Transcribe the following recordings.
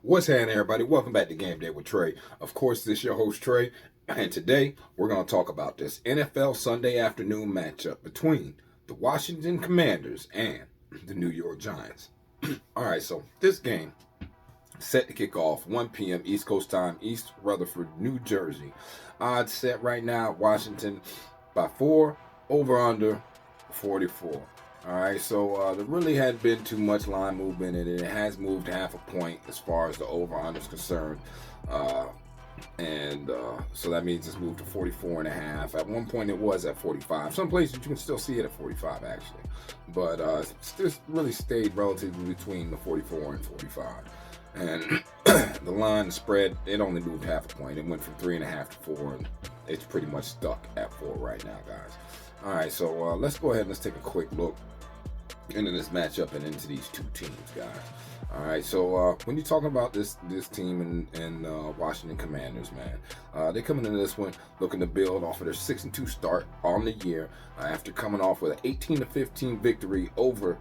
What's happening, everybody? Welcome back to Game Day with Trey. Of course, this is your host, Trey, and today we're going to talk about this NFL Sunday afternoon matchup between the Washington Commanders and the New York Giants. All right, so this game set to kick off 1 p.m. East Coast time, East Rutherford, New Jersey. Odds set right now, Washington by 4, over under 44. All right, so there really hadn't been too much line movement, and it has moved half a point as far as the over-under is concerned. So that means it's moved to 44.5. At one point, it was at 45. Some places you can still see it at 45, actually. But it's just really stayed relatively between the 44 and 45. And the line, the spread, it only moved half a point. It went from 3.5 to 4, and it's pretty much stuck at 4 right now, guys. All right, so let's go ahead and let's take a quick look into this matchup and into these two teams, guys. All right, so when you're talking about this team and Washington Commanders, man, they're coming into this one looking to build off of their 6-2 start on the year after coming off with an 18-15 victory over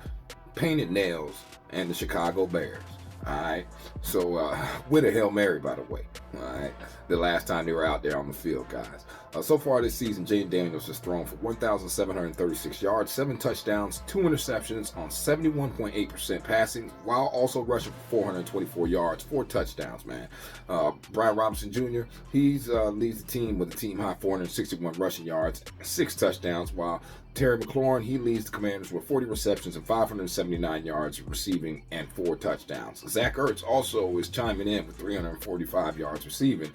Painted Nails and the Chicago Bears. All right, so with a Hail Mary, by the way. All right, the last time they were out there on the field, guys. So far this season, Jaden Daniels has thrown for 1,736 yards, 7 touchdowns, 2 interceptions on 71.8% passing, while also rushing for 424 yards, 4 touchdowns, man. Brian Robinson Jr., he's leads the team with a team-high 461 rushing yards, 6 touchdowns, while Terry McLaurin, he leads the Commanders with 40 receptions and 579 yards receiving and 4 touchdowns. Zach Ertz also is chiming in with 345 yards receiving,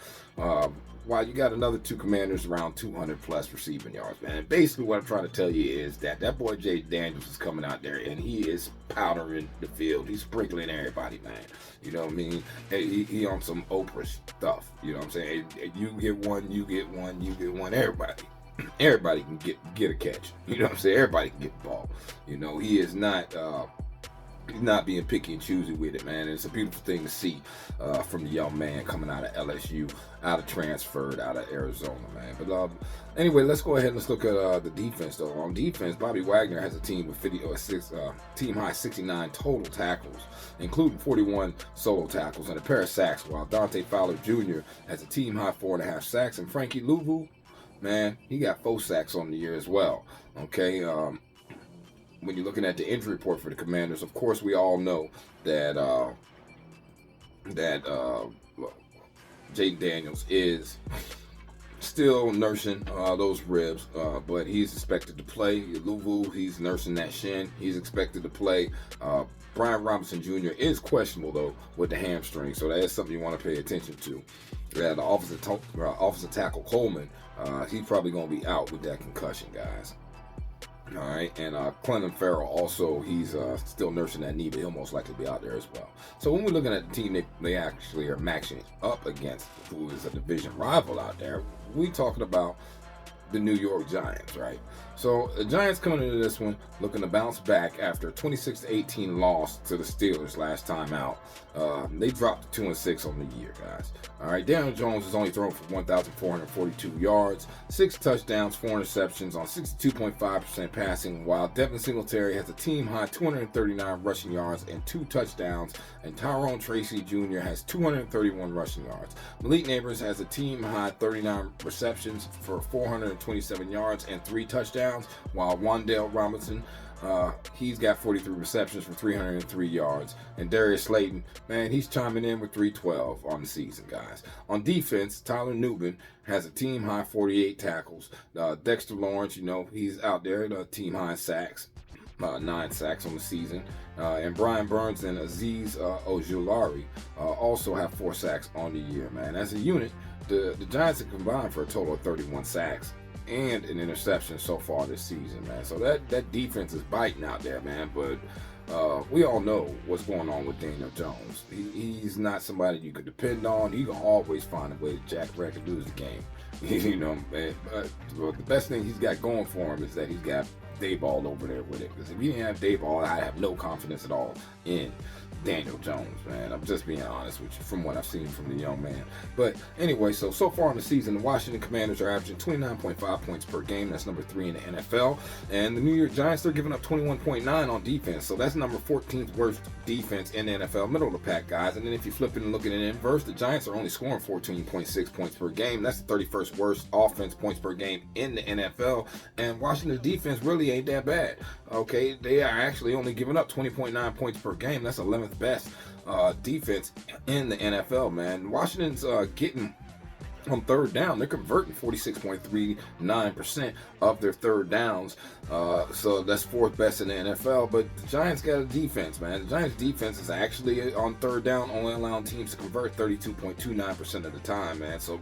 while you got another 2 Commanders around 200 plus receiving yards, man. And basically what I'm trying to tell you is that boy Jay Daniels is coming out there and he is powdering the field. He's sprinkling everybody, man. You know what I mean? He on some Oprah stuff. You know what I'm saying? You get one, you get one, you get one, everybody can get a catch. You know what I'm saying? Everybody can get the ball. You know, he is not he's not being picky and choosy with it, man. And it's a beautiful thing to see from the young man coming out of LSU, transferred out of Arizona, man. But anyway, let's go ahead and let's look at the defense, though. On defense, Bobby Wagner has a team with team high 69 total tackles, including 41 solo tackles and a pair of sacks, while Dante Fowler Jr. has a team high 4.5 sacks, and Frankie Louvu, man, he got 4 sacks on the year as well. Okay, when you're looking at the injury report for the Commanders, of course, we all know that Jaden Daniels is still nursing those ribs, but he's expected to play. Louvu, he's nursing that shin. He's expected to play. Brian Robinson Jr. is questionable, though, with the hamstring, so that is something you want to pay attention to. The offensive tackle Coleman, he's probably going to be out with that concussion, guys. All right, and Clelin Ferrell also, he's still nursing that knee, but he'll most likely be out there as well. So when we're looking at the team they actually are matching up against, who is a division rival out there, we talking about the New York Giants, right? So the Giants coming into this one looking to bounce back after a 26-18 loss to the Steelers last time out. They dropped to 2-6 on the year, guys. All right, Daniel Jones has only thrown for 1,442 yards, 6 touchdowns, 4 interceptions on 62.5% passing, while Devin Singletary has a team-high 239 rushing yards and 2 touchdowns, and Tyrone Tracy Jr. has 231 rushing yards. Malik Neighbors has a team-high 39 receptions for 427 yards and 3 touchdowns, while Wan'Dale Robinson, he's got 43 receptions for 303 yards. And Darius Slayton, man, he's chiming in with 312 on the season, guys. On defense, Tyler Nubin has a team-high 48 tackles. Dexter Lawrence, you know, he's out there, team-high sacks. 9 sacks on the season. And Brian Burns and Azeez Ojulari also have 4 sacks on the year, man. As a unit, the Giants have combined for a total of 31 sacks and an interception so far this season, man. So that defense is biting out there, man. But we all know what's going on with Daniel Jones. He's not somebody you could depend on. He can always find a way to jack wreck and lose the game. You know, man. But the best thing he's got going for him is that he's got Dayball over there with it. Because if he didn't have Dayball, I have no confidence at all in Daniel Jones, man. I'm just being honest with you from what I've seen from the young man. But anyway, so far in the season, the Washington Commanders are averaging 29.5 points per game. That's number 3 in the NFL. And the New York Giants, they're giving up 21.9 on defense. So that's number 14th worst defense in the NFL, middle of the pack, guys. And then if you flip it and look at it in inverse, the Giants are only scoring 14.6 points per game. That's the 31st worst offense points per game in the NFL. And Washington's defense really ain't that bad. Okay, they are actually only giving up 20.9 points per game. That's 11th best defense in the NFL, man. Washington's getting on third down, they're converting 46.39% of their third downs. So that's 4th best in the NFL. But the Giants got a defense, man. The Giants defense is actually on third down only allowing teams to convert 32.29% of the time, man. So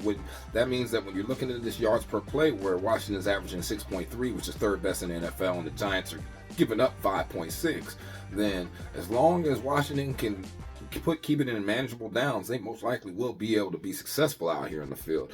that means that when you're looking at this yards per play, where Washington is averaging 6.3, which is 3rd best in the NFL, and the Giants are giving up 5.6, then as long as Washington can keep it in manageable downs, they most likely will be able to be successful out here in the field.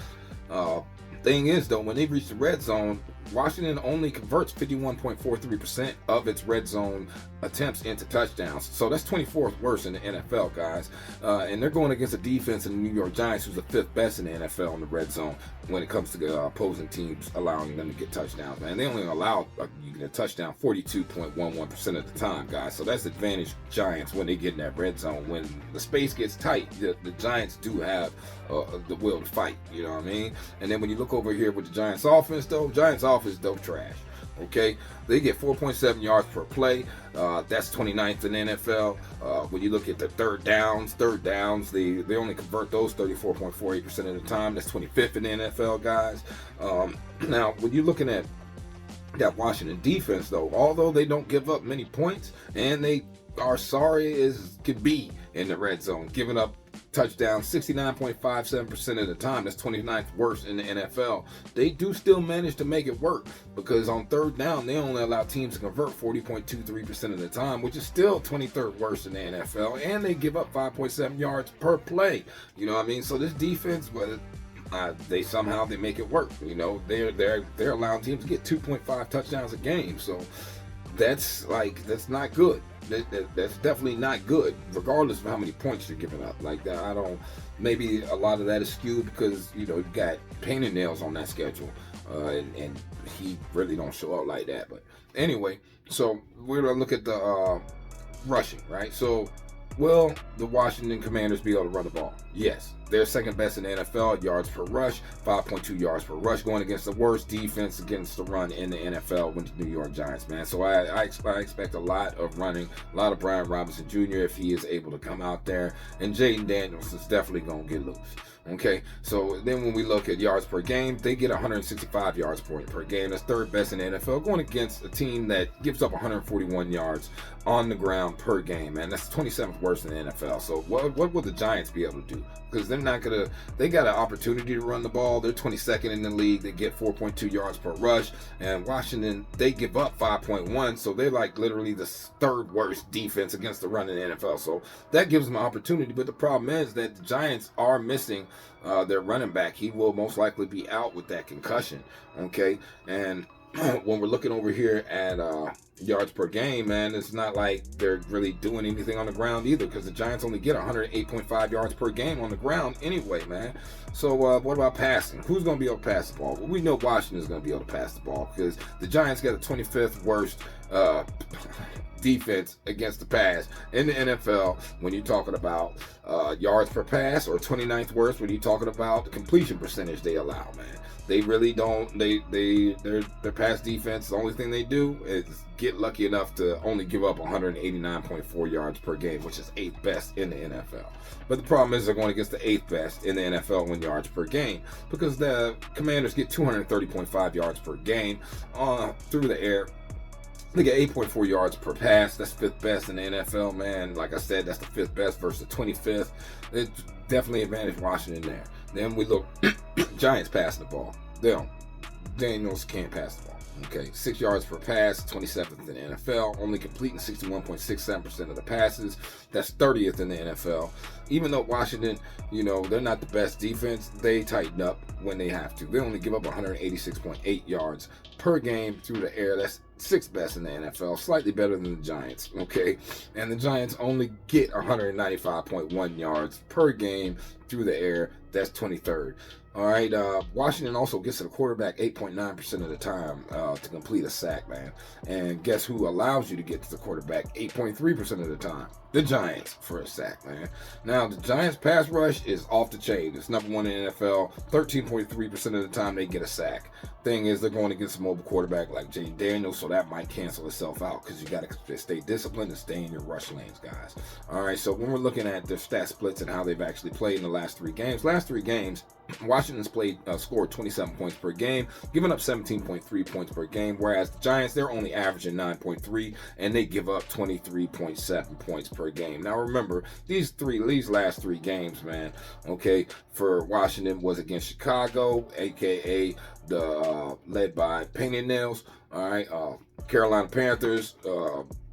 Thing is, though, when they reach the red zone, Washington only converts 51.43% of its red zone attempts into touchdowns. So that's 24th worst in the NFL, guys. And they're going against a defense in the New York Giants who's the 5th best in the NFL in the red zone when it comes to opposing teams allowing them to get touchdowns, man. They only allow you get a touchdown 42.11% of the time, guys. So that's advantage Giants when they get in that red zone. When the space gets tight, the Giants do have the will to fight, you know what I mean? And then when you look over here with the Giants offense, though, Giants offense, though, trash. Okay, they get 4.7 yards per play. That's 29th in the NFL. When you look at the third downs, they only convert those 34.48% of the time. That's 25th in the NFL, guys. Now, when you're looking at that Washington defense, though, although they don't give up many points, and they are sorry as could be in the red zone, giving up touchdowns 69.57% of the time. That's 29th worst in the NFL. They do still manage to make it work, because on third down they only allow teams to convert 40.23% of the time, which is still 23rd worst in the NFL, and they give up 5.7 yards per play. You know what I mean? So this defense, they somehow make it work. You know, they're allowing teams to get 2.5 touchdowns a game. So that's not good. That's definitely not good, regardless of how many points you're giving up. Like that, maybe a lot of that is skewed because, you know, you got painted nails on that schedule, and he really don't show up like that. But anyway, so we're gonna look at the rushing, right? So, will the Washington Commanders be able to run the ball? Yes. They're 2nd best in the NFL, yards per rush, 5.2 yards per rush, going against the worst defense against the run in the NFL with the New York Giants, man. So I expect a lot of running, a lot of Brian Robinson Jr. if he is able to come out there, and Jaden Daniels is definitely going to get loose. Okay, so then when we look at yards per game, they get 165 yards per game. That's 3rd best in the NFL, going against a team that gives up 141 yards on the ground per game, man. That's 27th worst in the NFL. So what will the Giants be able to do? Because they got an opportunity to run the ball. They're 22nd in the league. They get 4.2 yards per rush. And Washington, they give up 5.1. So they're like literally the 3rd worst defense against the run in the NFL. So that gives them an opportunity. But the problem is that the Giants are missing their running back. He will most likely be out with that concussion. Okay. And when we're looking over here at yards per game, man, it's not like they're really doing anything on the ground either, because the Giants only get 108.5 yards per game on the ground anyway, man. So what about passing? Who's going to be able to pass the ball? Well, we know Washington is going to be able to pass the ball, because the Giants got the 25th worst defense against the pass in the NFL when you're talking about yards per pass, or 29th worst when you're talking about the completion percentage they allow, man. They really don't. Their pass defense, the only thing they do is get lucky enough to only give up 189.4 yards per game, which is 8th best in the NFL. But the problem is they're going against the 8th best in the NFL in yards per game, because the Commanders get 230.5 yards per game through the air. They get 8.4 yards per pass. That's 5th best in the NFL, man. Like I said, that's the 5th best versus the 25th. It's definitely advantage Washington there. Then we look, Giants passing the ball. Daniels can't pass the ball. Okay, 6 yards per pass, 27th in the NFL, only completing 61.67% of the passes. That's 30th in the NFL. Even though Washington, you know, they're not the best defense, they tighten up when they have to. They only give up 186.8 yards per game through the air. That's sixth best in the NFL, slightly better than the Giants, okay? And the Giants only get 195.1 yards per game through the air. That's 23rd. All right, Washington also gets to the quarterback 8.9% of the time to complete a sack, man. And guess who allows you to get to the quarterback 8.3% of the time? The Giants for a sack, man. Now, the Giants' pass rush is off the chain. It's number one in the NFL. 13.3% of the time they get a sack. Thing is, they're going against a mobile quarterback like Jay Daniels, so that might cancel itself out because you got to stay disciplined and stay in your rush lanes, guys. All right, so when we're looking at their stat splits and how they've actually played in the last three games, Washington's scored 27 points per game, giving up 17.3 points per game, whereas the Giants, they're only averaging 9.3, and they give up 23.7 points per game. Now remember, these last three games, man, okay, for Washington was against Chicago, aka the led by Painted Nails, all right, Carolina Panthers,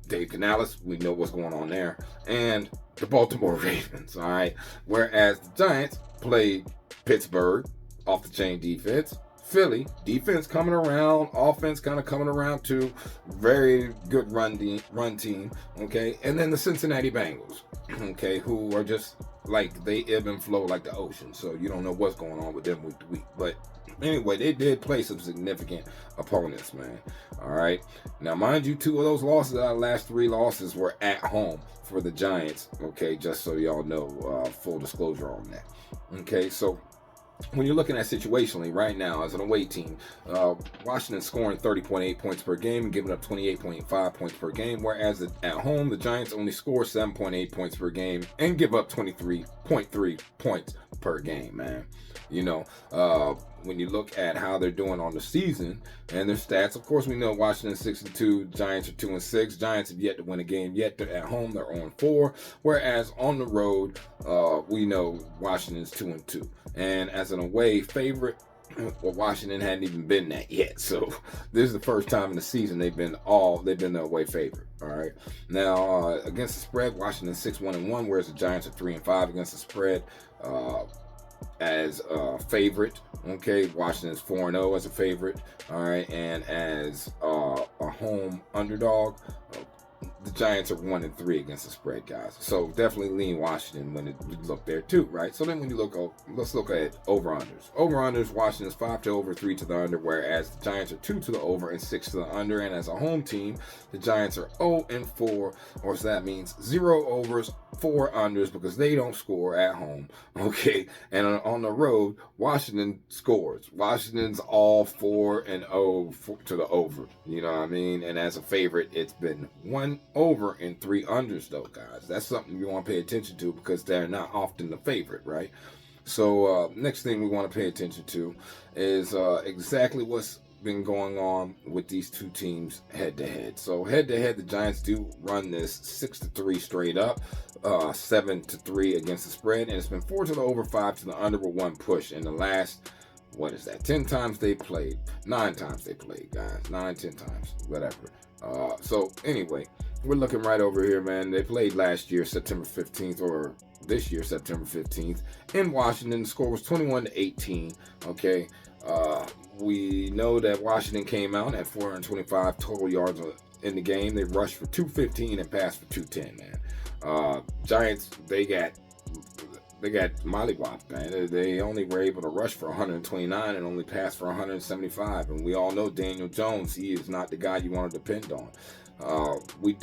Dave Canales, we know what's going on there, and the Baltimore Ravens, all right, whereas the Giants played Pittsburgh, off the chain defense, Philly, defense coming around, offense kind of coming around too, very good run team, okay, and then the Cincinnati Bengals, okay, who are just like, they ebb and flow like the ocean, so you don't know what's going on with them week to week, but anyway, they did play some significant opponents, man, all right. Now, mind you, two of those losses out of the last three losses were at home for the Giants, okay, just so y'all know, full disclosure on that, okay, so when you're looking at situationally right now as an away team, Washington scoring 30.8 points per game and giving up 28.5 points per game, whereas at home, the Giants only score 7.8 points per game and give up 23.3 points per game, man. You know, when you look at how they're doing on the season and their stats, of course, we know Washington 6-2, Giants are 2-6. Giants have yet to win a game yet. They're at home, they're 0-4, whereas on the road, we know Washington's 2-2. And as an away favorite, well, Washington hadn't even been that yet. So this is the first time in the season they've been the away favorite. All right. Now against the spread, Washington 6-1-1, whereas the Giants are 3-5 against the spread. As a favorite, okay, Washington's 4-0 as a favorite, all right, and as a home underdog, the Giants are 1-3 against the spread, guys. So definitely lean Washington when you look there too, right? So then when you look, let's look at over-unders. Over-unders, Washington's 5 to over, 3 to the under, whereas the Giants are 2 to the over and 6 to the under. And as a home team, the Giants are 0-4, or so that means 0 overs, 4 unders, because they don't score at home, okay? And on the road, Washington scores. Washington's all 4-0 to the over, you know what I mean? And as a favorite, it's been 1 over and 3 unders, though, guys. That's something you want to pay attention to because they're not often the favorite, right? So next thing we want to pay attention to is exactly what's been going on with these two teams head to head. So head to head, the Giants do run this 6-3 straight up, 7-3 against the spread, and it's been 4 to the over, 5 to the under with 1 push in the last, 10 times they played, 9 times they played, guys, 10 times, whatever. So anyway, we're looking right over here, man. They played last year, September 15th, or this year, September 15th, in Washington. The score was 21-18, okay? We know that Washington came out at 425 total yards in the game. They rushed for 215 and passed for 210, man. Giants, they got mollywopped, man. They only were able to rush for 129 and only pass for 175. And we all know Daniel Jones, he is not the guy you want to depend on. We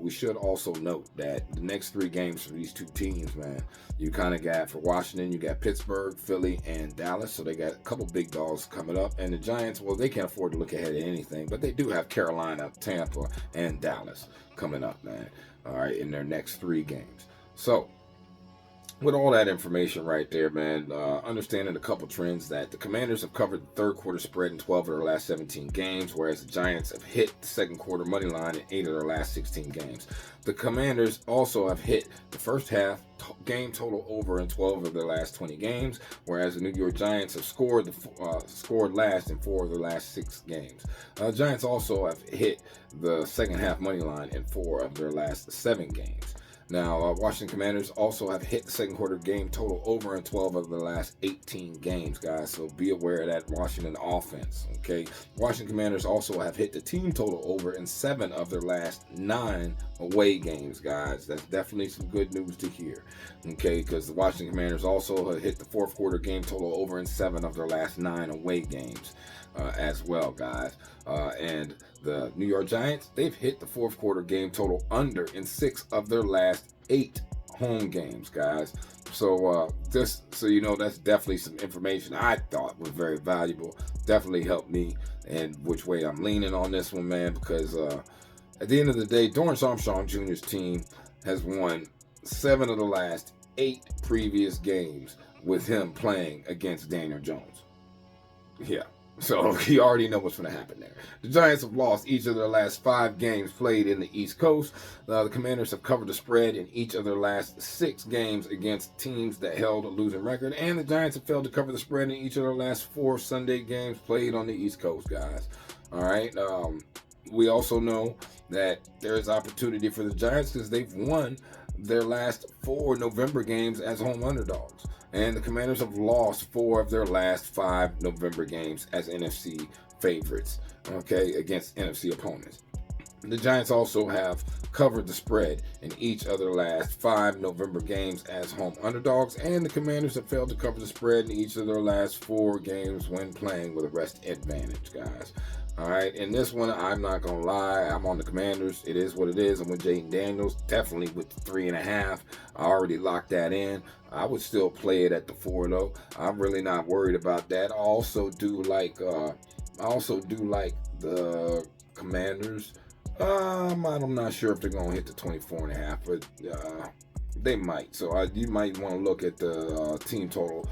should also note that the next 3 games for these two teams, man, you kind of got, for Washington, you got Pittsburgh, Philly, and Dallas. So they got a couple big dogs coming up. And the Giants, well, they can't afford to look ahead at anything, but they do have Carolina, Tampa, and Dallas coming up, man, all right, in their next 3 games. So with all that information right there, man, understanding a couple trends that the Commanders have covered the third quarter spread in 12 of their last 17 games, whereas the Giants have hit the second quarter money line in 8 of their last 16 games. The Commanders also have hit the first half game total over in 12 of their last 20 games, whereas the New York Giants have scored last in 4 of their last 6 games. Giants also have hit the second half money line in 4 of their last 7 games. Now, Washington Commanders also have hit the second quarter game total over in 12 of the last 18 games, guys. So be aware of that Washington offense, okay? Washington Commanders also have hit the team total over in 7 of their last 9 away games, guys. That's definitely some good news to hear, okay? Because the Washington Commanders also have hit the fourth quarter game total over in 7 of their last 9 away games as well, guys. And the New York Giants, they've hit the fourth quarter game total under in 6 of their last 8 home games, guys. So just so you know, that's definitely some information I thought was very valuable. Definitely helped me and which way I'm leaning on this one, man, because at the end of the day, Dorrance Armstrong Jr.'s team has won 7 of the last 8 previous games with him playing against Daniel Jones. Yeah. So you already know what's going to happen there. The Giants have lost each of their last 5 games played in the East Coast. The Commanders have covered the spread in each of their last 6 games against teams that held a losing record. And the Giants have failed to cover the spread in each of their last 4 Sunday games played on the East Coast, guys. All right. We also know that there is opportunity for the Giants because they've won their last 4 November games as home underdogs. And the Commanders have lost 4 of their last 5 November games as NFC favorites, okay, against NFC opponents. The Giants also have covered the spread in each of their last 5 November games as home underdogs, and the Commanders have failed to cover the spread in each of their last 4 games when playing with a rest advantage, guys. All right, in this one, I'm not going to lie. I'm on the Commanders. It is what it is. I'm with Jaden Daniels, definitely with the 3.5. I already locked that in. I would still play it at the 4, though. I'm really not worried about that. I also do like the Commanders. I'm not sure if they're going to hit the 24.5, but they might. So you might want to look at the team total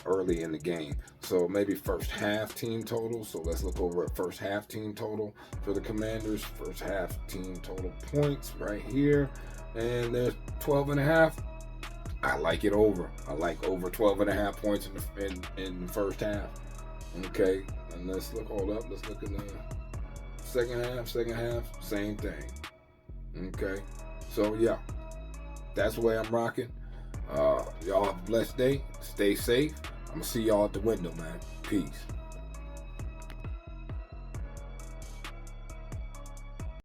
early in the game. So maybe first half team total. So let's look over at first half team total for the Commanders. First half team total points right here. And there's 12.5. I like it over. I like over 12.5 points in the first half. Okay. And let's look Let's look in the second half, same thing. Okay. So yeah. That's the way I'm rocking. Y'all have a blessed day. Stay safe. I'm going to see y'all at the window, man. Peace.